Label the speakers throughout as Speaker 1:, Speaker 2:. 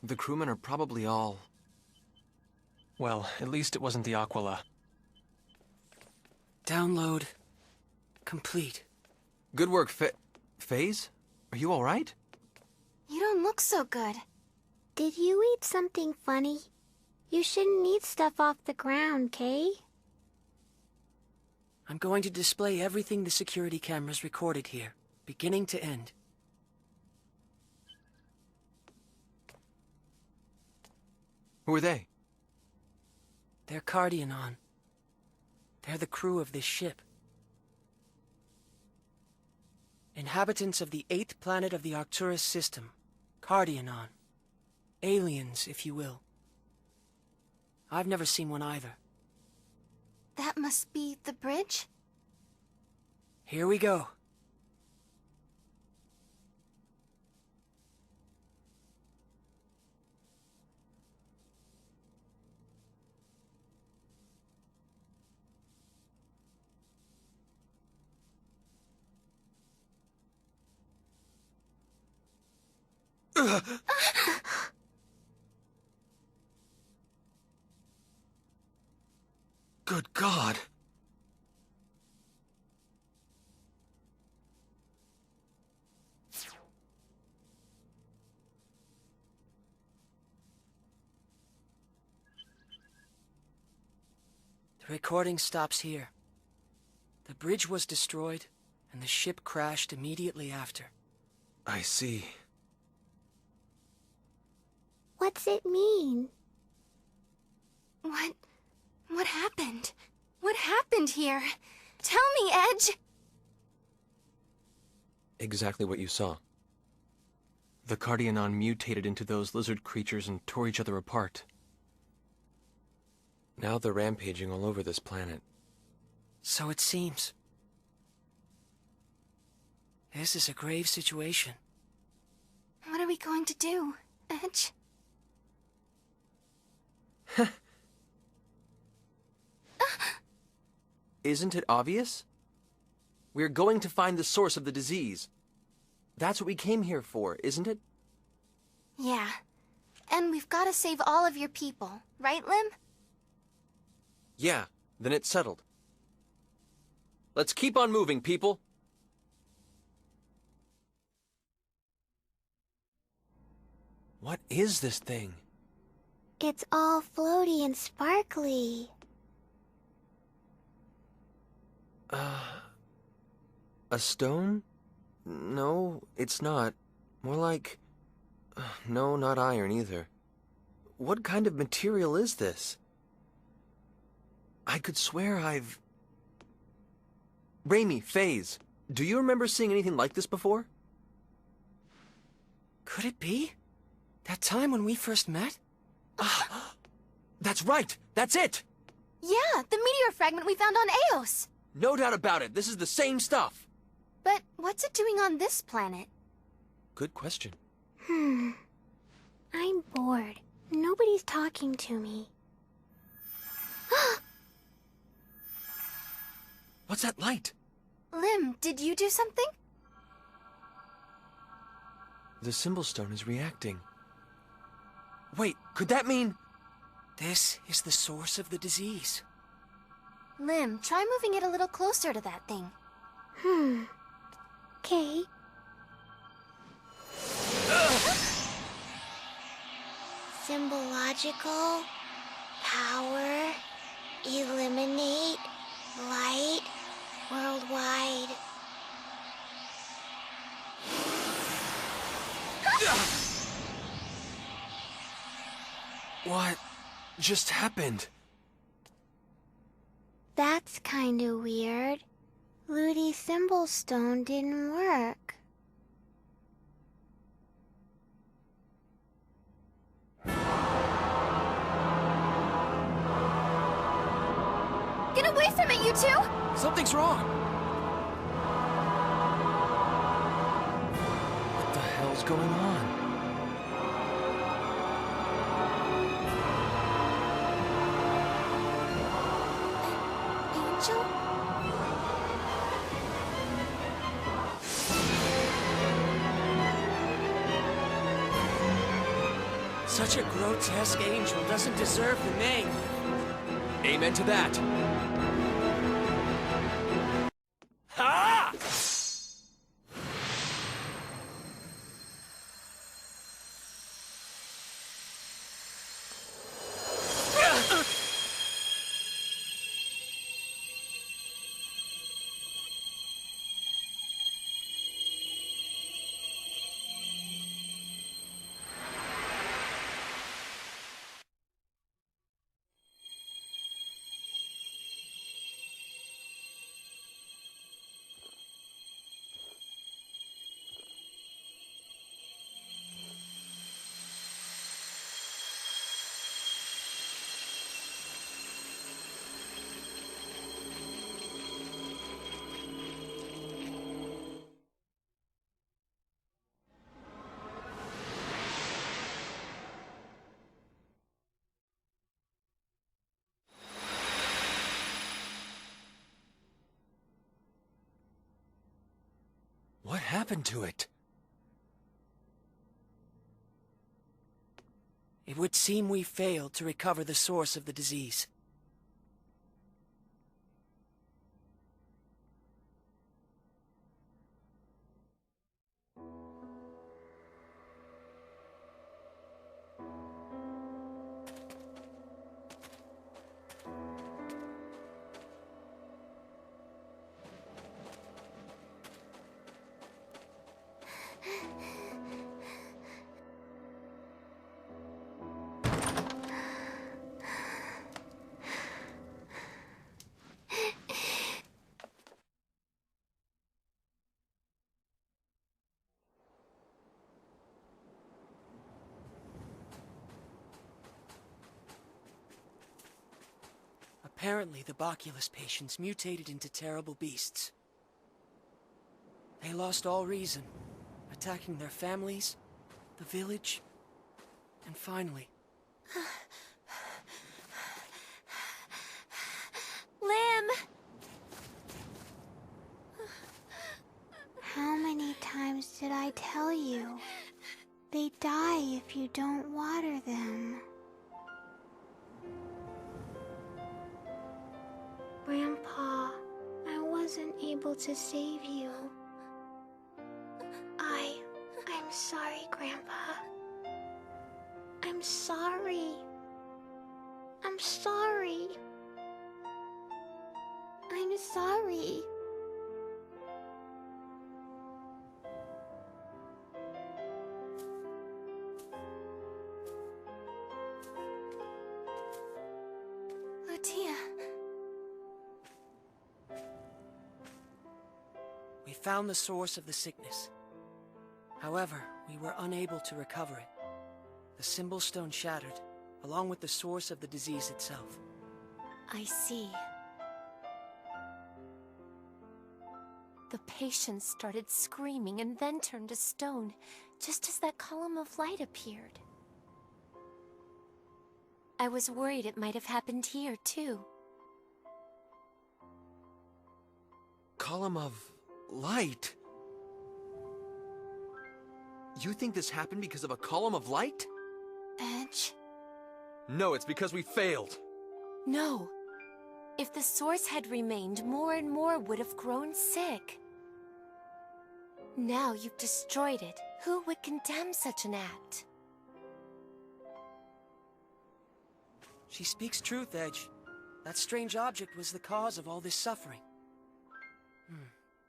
Speaker 1: The crewmen are probably all... Well, at least it wasn't the Aquila.
Speaker 2: Download complete.
Speaker 1: Good work, FaZe? Are you alright?
Speaker 3: You don't look so good.
Speaker 4: Did you eat something funny? You shouldn't eat stuff off the ground, Kay?
Speaker 2: I'm going to display everything the security cameras recorded here, beginning to end.
Speaker 1: Who are they?
Speaker 2: They're Cardionon. They're the crew of this ship. Inhabitants of the 8th planet of the Arcturus system, Cardionon. Aliens, if you will. I've never seen one either.
Speaker 3: That must be the bridge?
Speaker 2: Here we go.
Speaker 1: Good God.
Speaker 2: The recording stops here. The bridge was destroyed, and the ship crashed immediately after.
Speaker 1: I see.
Speaker 4: What's it mean?
Speaker 3: What happened? What happened here? Tell me, Edge!
Speaker 1: Exactly what you saw. The Cardionon mutated into those lizard creatures and tore each other apart. Now they're rampaging all over this planet.
Speaker 2: So it seems. This is a grave situation.
Speaker 3: What are we going to do, Edge?
Speaker 1: Isn't it obvious? We're going to find the source of the disease. That's what we came here for, isn't it?
Speaker 3: Yeah. And we've got to save all of your people, right, Lim?
Speaker 1: Yeah, then it's settled. Let's keep on moving, people. What is this thing?
Speaker 4: It's all floaty and sparkly.
Speaker 1: A stone? No, it's not. More like... no, not iron either. What kind of material is this? I could swear I've... Raimi, FaZe, do you remember seeing anything like this before?
Speaker 2: Could it be? That time when we first met?
Speaker 1: That's right! That's it!
Speaker 3: Yeah, the meteor fragment we found on Eos!
Speaker 1: No doubt about it, this is the same stuff!
Speaker 3: But what's it doing on this planet?
Speaker 1: Good question.
Speaker 4: I'm bored. Nobody's talking to me.
Speaker 1: What's that light?
Speaker 3: Lim, did you do something?
Speaker 1: The symbol stone is reacting. Wait, could that mean...
Speaker 2: This is the source of the disease.
Speaker 3: Lim, try moving it a little closer to that thing.
Speaker 4: Okay. Symbological, power, eliminate, light, worldwide.
Speaker 1: What just happened?
Speaker 4: That's kinda weird. Ludi's symbol stone didn't work.
Speaker 3: Get away from it, you two!
Speaker 1: Something's wrong! What the hell's going on?
Speaker 3: Angel?
Speaker 2: Such a grotesque angel doesn't deserve the name.
Speaker 1: Amen to that.
Speaker 2: Ha!
Speaker 1: What happened to it?
Speaker 2: It would seem we failed to recover the source of the disease. Apparently, the Boculus patients mutated into terrible beasts. They lost all reason, attacking their families, the village, and finally...
Speaker 3: Lim!
Speaker 4: How many times did I tell you? They die if you don't water them. Grandpa, I wasn't able to save you. I'm sorry, Grandpa. I'm sorry. I'm sorry. I'm sorry.
Speaker 3: Lucia.
Speaker 2: We found the source of the sickness. However, we were unable to recover it. The symbol stone shattered, along with the source of the disease itself.
Speaker 3: I see. The patients started screaming and then turned to stone, just as that column of light appeared. I was worried it might have happened here, too.
Speaker 1: Column of light? You think this happened because of a column of light?
Speaker 3: Edge?
Speaker 1: No, it's because we failed.
Speaker 3: No. If the source had remained, more and more would have grown sick. Now you've destroyed it. Who would condemn such an act?
Speaker 2: She speaks truth, Edge. That strange object was the cause of all this suffering.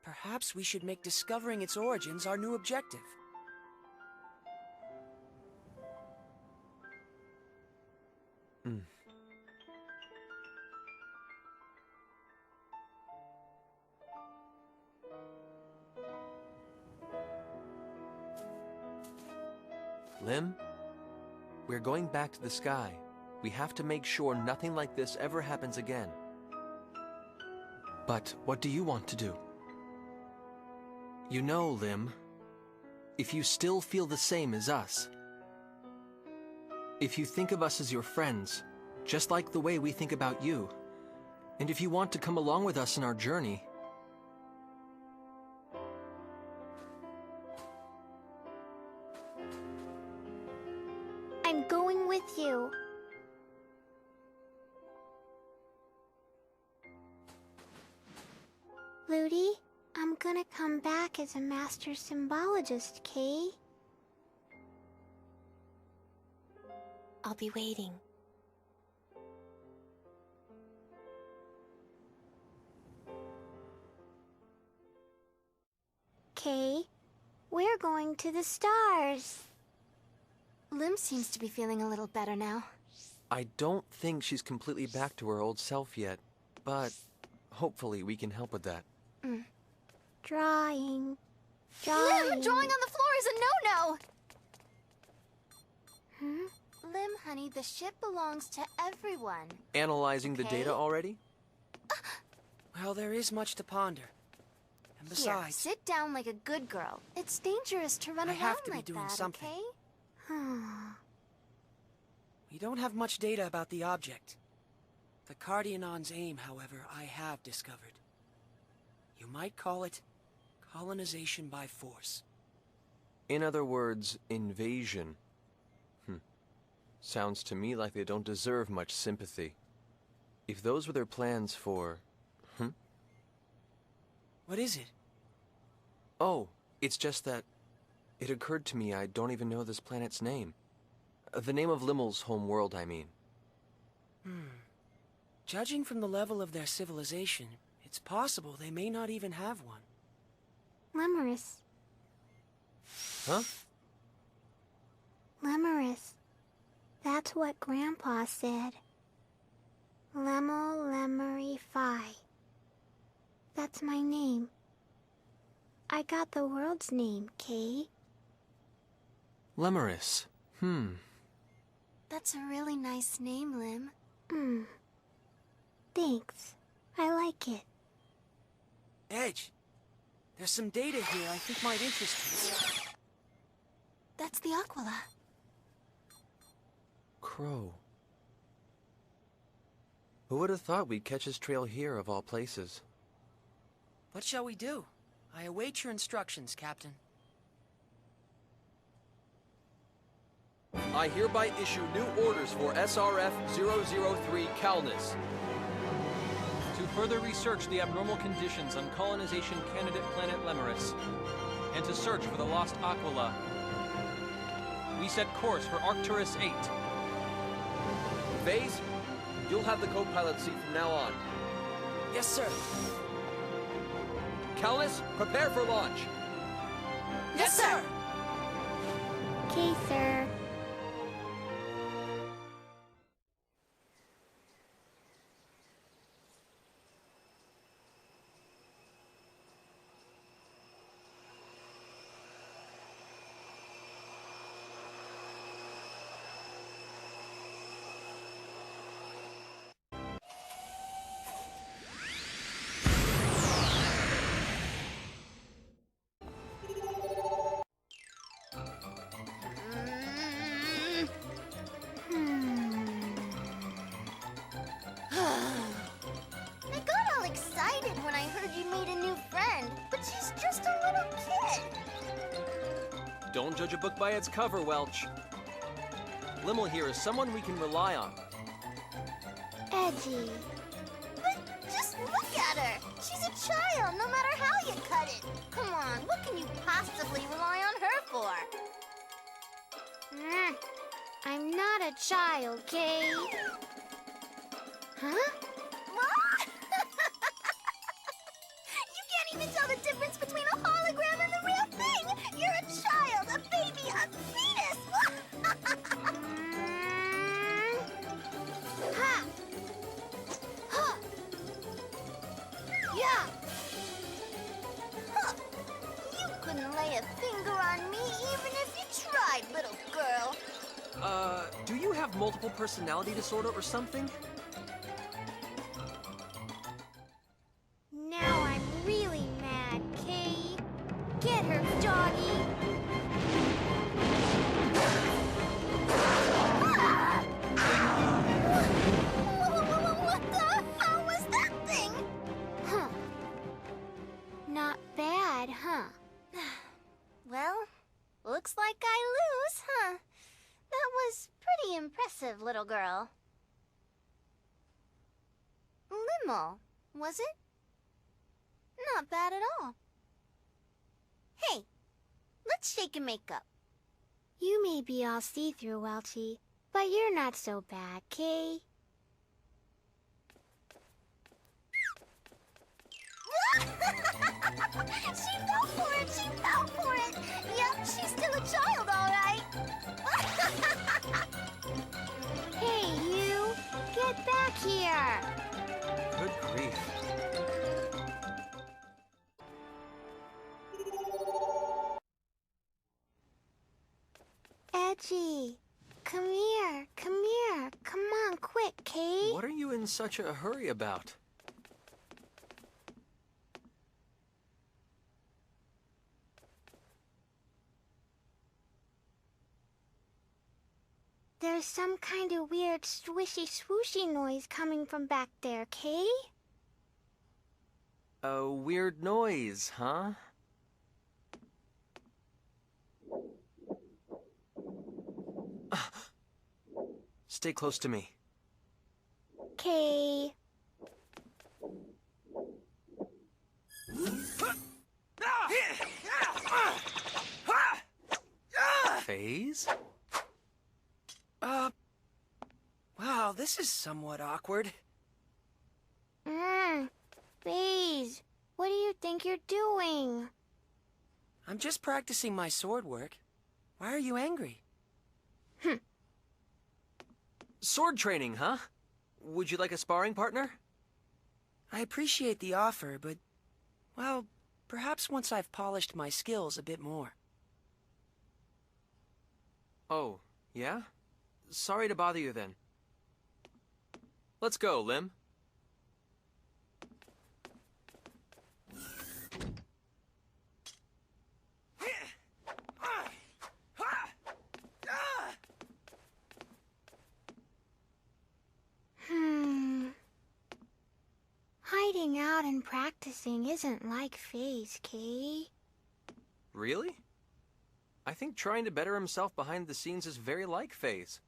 Speaker 2: Perhaps we should make discovering its origins our new objective.
Speaker 1: Lim, we're going back to the sky. We have to make sure nothing like this ever happens again. But what do you want to do? You know, Lim, if you still feel the same as us, if you think of us as your friends, just like the way we think about you, and if you want to come along with us in our journey,
Speaker 4: I'm I'm going with you. Ludi, I'm gonna come back as a master symbologist, Kay.
Speaker 3: I'll be waiting.
Speaker 4: Kay, we're going to the stars.
Speaker 3: Lim seems to be feeling a little better now.
Speaker 1: I don't think she's completely back to her old self yet, but hopefully we can help with that.
Speaker 4: Drawing.
Speaker 3: Lim, drawing on the floor is a no-no! Lim, honey, the ship belongs to everyone.
Speaker 1: Analyzing the
Speaker 3: Okay.
Speaker 1: data already?
Speaker 2: Well, there is much to ponder. And
Speaker 3: Here,
Speaker 2: besides,
Speaker 3: sit down like a good girl. It's dangerous to run
Speaker 2: I
Speaker 3: around
Speaker 2: have to be
Speaker 3: like
Speaker 2: doing
Speaker 3: that,
Speaker 2: something.
Speaker 3: okay?
Speaker 2: we don't have much data about the object. The Cardionon's aim, however, I have discovered. You might call it colonization by force.
Speaker 1: In other words, invasion. Sounds to me like they don't deserve much sympathy. If those were their plans for...
Speaker 2: What is it?
Speaker 1: Oh, it's just that... It occurred to me I don't even know this planet's name. The name of Limmel's home world, I mean.
Speaker 2: Judging from the level of their civilization, it's possible they may not even have one.
Speaker 4: Lemurus.
Speaker 1: Huh?
Speaker 4: Lemurus. That's what Grandpa said. Lemmel Lemery Phi. That's my name. I got the world's name, Kay.
Speaker 1: Lemurus.
Speaker 3: That's a really nice name, Lim.
Speaker 4: Thanks. I like it.
Speaker 2: Edge, there's some data here I think might interest you.
Speaker 3: That's the Aquila.
Speaker 1: Crow. Who would have thought we'd catch his trail here, of all places?
Speaker 2: What shall we do? I await your instructions, Captain.
Speaker 5: I hereby issue new orders for SRF-003 Calnus.
Speaker 6: To further research the abnormal conditions on colonization candidate planet Lemurus, and to search for the lost Aquila. We set course for Arcturus 8.
Speaker 5: Vase, you'll have the co-pilot seat from now on.
Speaker 2: Yes, sir.
Speaker 5: Calnus, prepare for launch.
Speaker 2: Yes, sir!
Speaker 4: Okay, sir.
Speaker 3: I got all excited when I heard you made a new friend, but she's just a little kid.
Speaker 5: Don't judge a book by its cover, Welch. Limmel here is someone we can rely on.
Speaker 4: Edgy.
Speaker 3: But just look at her. She's a child, no matter how you cut it. Come on, what can you possibly rely on her for?
Speaker 4: I'm not a child, Kay. Huh?
Speaker 3: What? You can't even tell the difference between a hologram and the real thing. You're a child, a baby, a fetus.
Speaker 4: Ha! Ha! Yeah!
Speaker 3: Huh. You couldn't lay a finger on me even if you tried, little girl.
Speaker 5: Do you have multiple personality disorder or something?
Speaker 4: Now I'm really mad, Kay. Get her, doggy!
Speaker 3: What the hell was that thing?
Speaker 4: Huh. Not bad, huh?
Speaker 3: Well, looks like I lose, huh? That was pretty impressive, little girl. Limmel, was it? Not bad at all. Hey, let's shake and make up.
Speaker 4: You may be all see-through, Welchie, but you're not so bad, Kay.
Speaker 3: She fell for it! She fell for it! Yep, she's still a child, all right.
Speaker 4: Hey, you! Get back here!
Speaker 1: Good grief.
Speaker 4: Edgy! Come here! Come here! Come on, quick, Kay!
Speaker 1: What are you in such a hurry about?
Speaker 4: There's some kind of weird swishy-swooshy noise coming from back there, Kay?
Speaker 1: A weird noise, huh? Stay close to me.
Speaker 4: Kay.
Speaker 1: Phase?
Speaker 2: Wow, this is somewhat awkward.
Speaker 4: Phase, what do you think you're doing?
Speaker 2: I'm just practicing my sword work. Why are you angry?
Speaker 1: Sword training, huh? Would you like a sparring partner?
Speaker 2: I appreciate the offer, but, well, perhaps once I've polished my skills a bit more.
Speaker 1: Oh, yeah? Sorry to bother you then. Let's go, Lim.
Speaker 4: Hiding out and practicing isn't like Phase, Kay.
Speaker 1: Really? I think trying to better himself behind the scenes is very like Phase.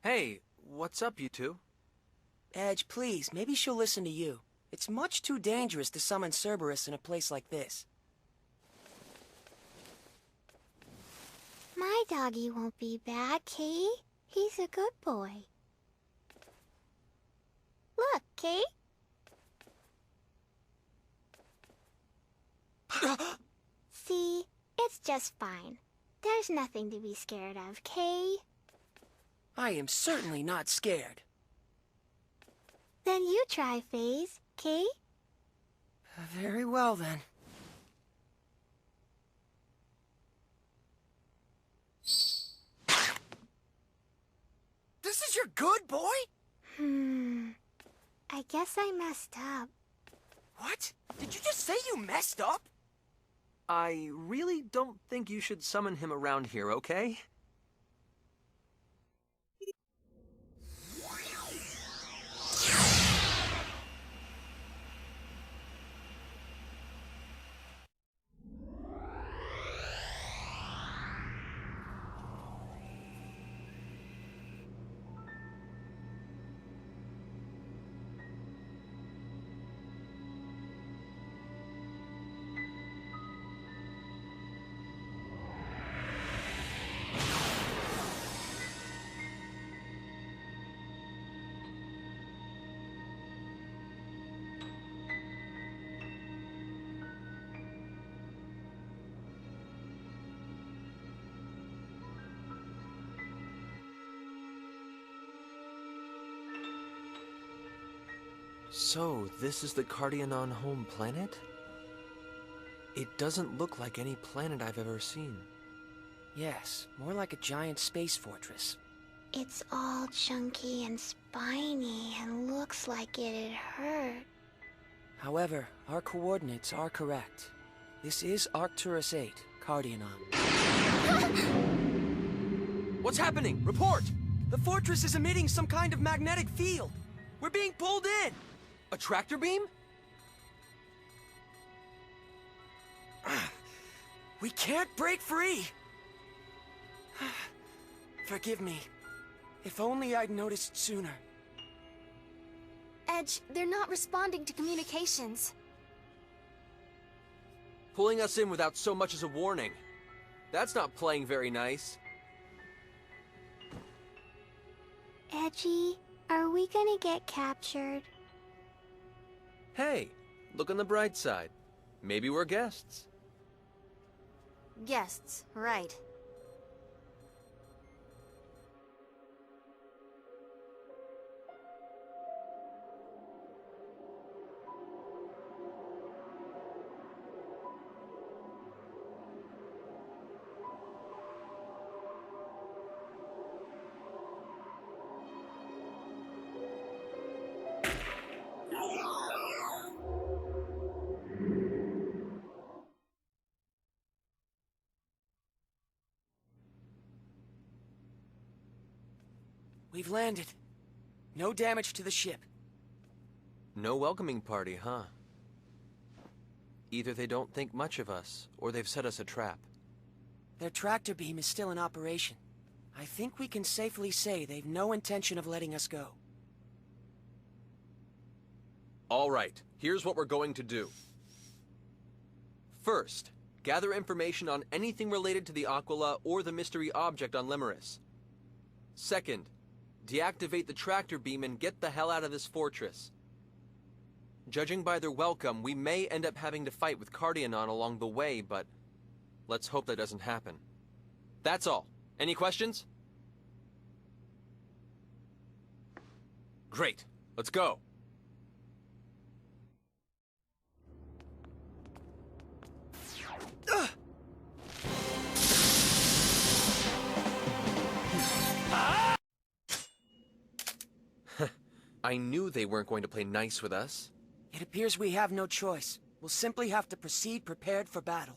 Speaker 1: Hey, what's up, you two?
Speaker 2: Edge, please, maybe she'll listen to you. It's much too dangerous to summon Cerberus in a place like this.
Speaker 4: My doggy won't be bad, Kay. He's a good boy. Look, Kay. See, it's just fine. There's nothing to be scared of, Kay.
Speaker 2: I am certainly not scared.
Speaker 4: Then you try, Phase, Kay.
Speaker 2: Very well, then. This is your good boy?
Speaker 4: I guess I messed up.
Speaker 2: What? Did you just say you messed up?
Speaker 1: I really don't think you should summon him around here, okay? So, this is the Cardionon home planet? It doesn't look like any planet I've ever seen.
Speaker 2: Yes, more like a giant space fortress.
Speaker 4: It's all chunky and spiny and looks like it'd hurt.
Speaker 2: However, our coordinates are correct. This is Arcturus 8, Cardionon.
Speaker 1: What's happening? Report!
Speaker 2: The fortress is emitting some kind of magnetic field. We're being pulled in.
Speaker 5: A tractor beam?
Speaker 2: We can't break free! Forgive me. If only I'd noticed sooner.
Speaker 3: Edge, they're not responding to communications.
Speaker 5: Pulling us in without so much as a warning. That's not playing very nice.
Speaker 4: Edgy, are we gonna get captured?
Speaker 1: Hey, look on the bright side. Maybe we're guests.
Speaker 3: Guests, right.
Speaker 2: We've landed. No damage to the ship.
Speaker 1: No welcoming party, huh? Either they don't think much of us, or they've set us a trap.
Speaker 2: Their tractor beam is still in operation. I think we can safely say they've no intention of letting us go.
Speaker 5: All right, here's what we're going to do. First, gather information on anything related to the Aquila or the mystery object on Limeris. Second, deactivate the tractor beam and get the hell out of this fortress. Judging by their welcome, we may end up having to fight with Cardionon along the way, but let's hope that doesn't happen. That's all. Any questions? Great. Let's go.
Speaker 1: I knew they weren't going to play nice with us.
Speaker 2: It appears we have no choice. We'll simply have to proceed prepared for battle.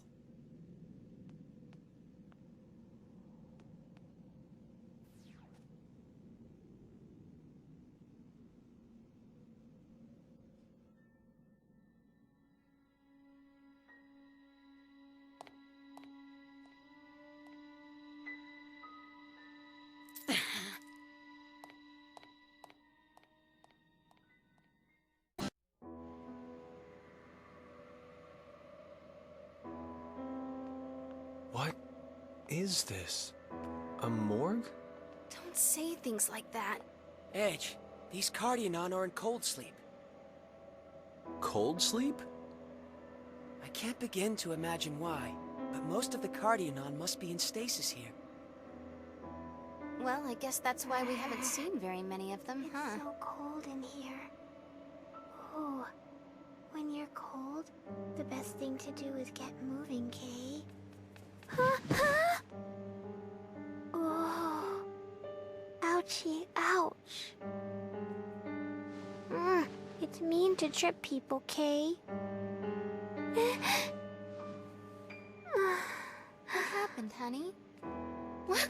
Speaker 1: What is this? A morgue?
Speaker 3: Don't say things like that.
Speaker 2: Edge, these Cardionon are in cold sleep.
Speaker 1: Cold sleep?
Speaker 2: I can't begin to imagine why, but most of the Cardionon must be in stasis here.
Speaker 3: Well, I guess that's why we haven't seen very many of them, huh?
Speaker 4: It's so cold in here. Oh, when you're cold, the best thing to do is get moving, Kay. Oh, ouchie, ouch. It's mean to trip people, Kay.
Speaker 3: What happened, honey? What?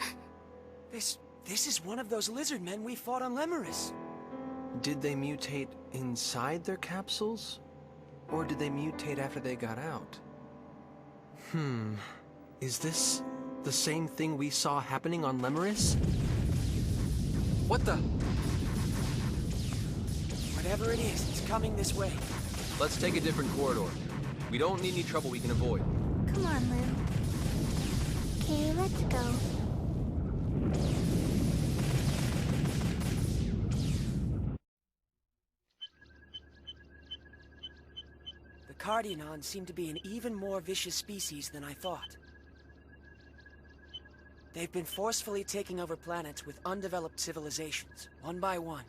Speaker 2: This is one of those lizard men we fought on Limeris.
Speaker 1: Did they mutate inside their capsules? Or did they mutate after they got out? Is this the same thing we saw happening on Limeris? What the?
Speaker 2: Whatever it is, it's coming this way.
Speaker 5: Let's take a different corridor. We don't need any trouble we can avoid.
Speaker 4: Come on, Lim. Kay, let's go.
Speaker 2: The Cardionon seem to be an even more vicious species than I thought. They've been forcefully taking over planets with undeveloped civilizations, one by one.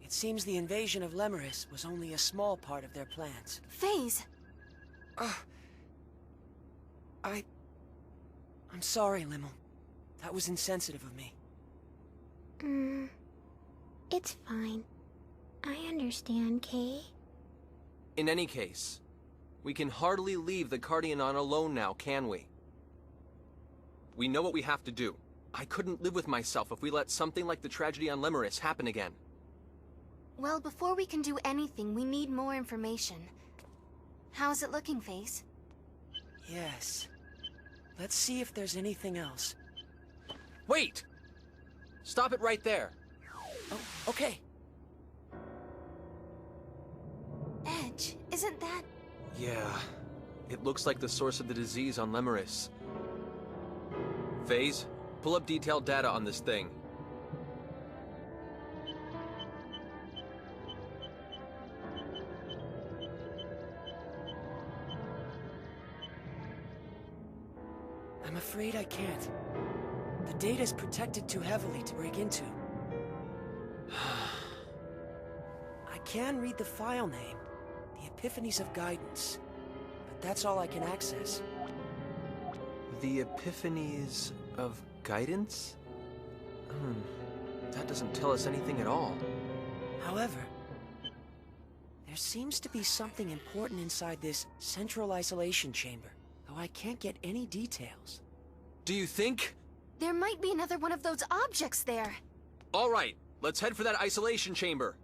Speaker 2: It seems the invasion of Limeris was only a small part of their plans.
Speaker 3: FaZe!
Speaker 2: I'm sorry, Limmel. That was insensitive of me.
Speaker 4: It's fine. I understand, Kay.
Speaker 5: In any case, we can hardly leave the Cardionon alone now, can we? We know what we have to do. I couldn't live with myself if we let something like the tragedy on Limeris happen again.
Speaker 3: Well, before we can do anything, we need more information. How's it looking, Face?
Speaker 2: Yes. Let's see if there's anything else.
Speaker 5: Wait! Stop it right there.
Speaker 2: Oh, okay.
Speaker 3: Edge, isn't that...
Speaker 5: Yeah, it looks like the source of the disease on Lemuris. Phase, pull up detailed data on this thing.
Speaker 2: I'm afraid I can't. The data's protected too heavily to break into. I can read the file name, the Epiphanies of Guidance, but that's all I can access.
Speaker 5: The Epiphanies of Guidance? That doesn't tell us anything at all.
Speaker 2: However, there seems to be something important inside this central isolation chamber, though I can't get any details.
Speaker 5: Do you think?
Speaker 3: There might be another one of those objects there.
Speaker 5: All right, let's head for that isolation chamber.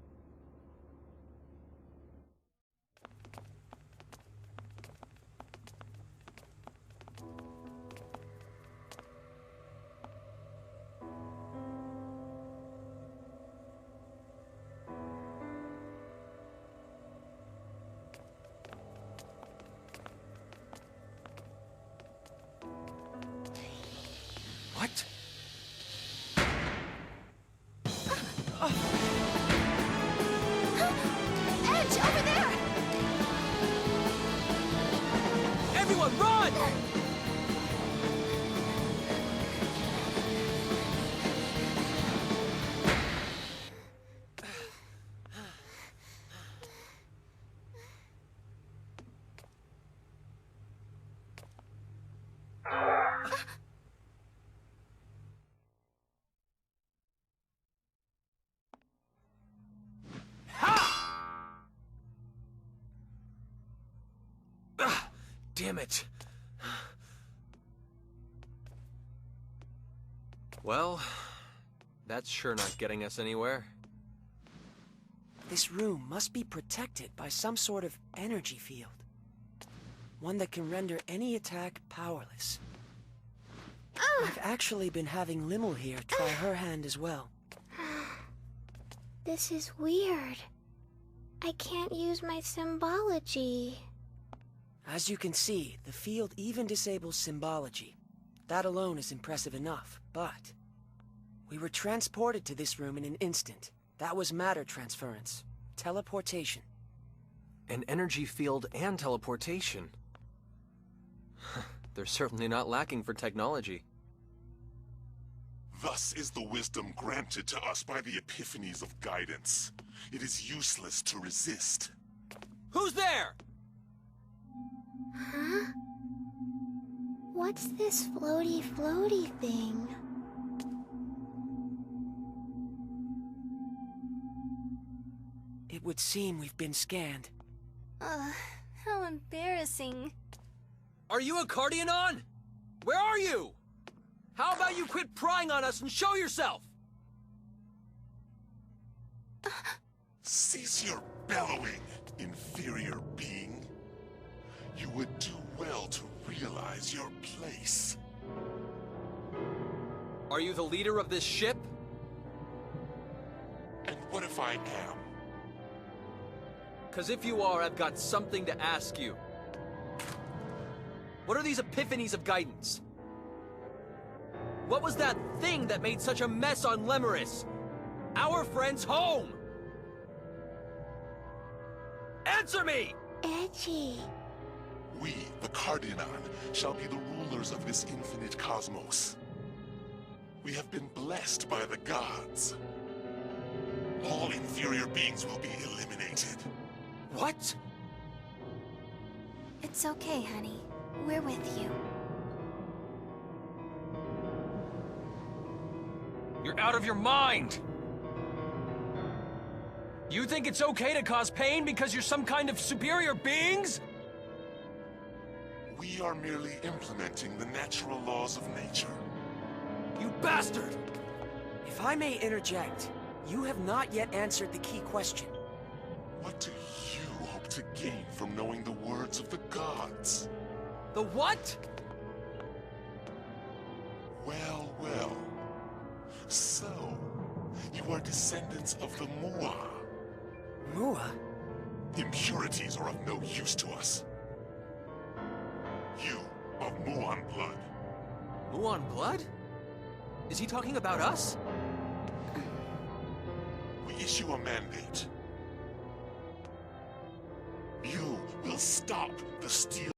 Speaker 5: What?
Speaker 3: Edge, over there!
Speaker 5: Everyone, run! Damn it. Well, that's sure not getting us anywhere.
Speaker 2: This room must be protected by some sort of energy field. One that can render any attack powerless. I've actually been having Limmel here try her hand as well.
Speaker 4: This is weird. I can't use my symbology.
Speaker 2: As you can see, the field even disables symbology. That alone is impressive enough, but... we were transported to this room in an instant. That was matter transference. Teleportation.
Speaker 5: An energy field and teleportation. They're certainly not lacking for technology.
Speaker 7: Thus is the wisdom granted to us by the Epiphanies of Guidance. It is useless to resist.
Speaker 5: Who's there?
Speaker 4: Huh? What's this floaty thing?
Speaker 2: It would seem we've been scanned.
Speaker 3: How embarrassing.
Speaker 5: Are you a Cardionon? Where are you? How about you quit prying on us and show yourself?
Speaker 7: Cease your bellowing, inferior being. You would do well to realize your place.
Speaker 5: Are you the leader of this ship?
Speaker 7: And what if I am?
Speaker 5: 'Cause if you are, I've got something to ask you. What are these Epiphanies of Guidance? What was that thing that made such a mess on Lemuris? Our friend's home! Answer me!
Speaker 4: Edgy.
Speaker 7: We, the Cardionon, shall be the rulers of this infinite cosmos. We have been blessed by the gods. All inferior beings will be eliminated.
Speaker 5: What?
Speaker 3: It's okay, honey. We're with you.
Speaker 6: You're out of your mind! You think it's okay to cause pain because you're some kind of superior beings?
Speaker 7: We are merely implementing the natural laws of nature.
Speaker 5: You bastard!
Speaker 2: If I may interject, You have not yet answered the key question.
Speaker 7: What do you hope to gain from knowing the words of the gods?
Speaker 5: The what?
Speaker 7: Well, well. So, you are descendants of the Mua.
Speaker 2: Mua?
Speaker 7: Impurities are of no use to us. You, of Muon blood.
Speaker 5: Muon blood? Is he talking about us?
Speaker 7: We issue a mandate. You will stop the steal.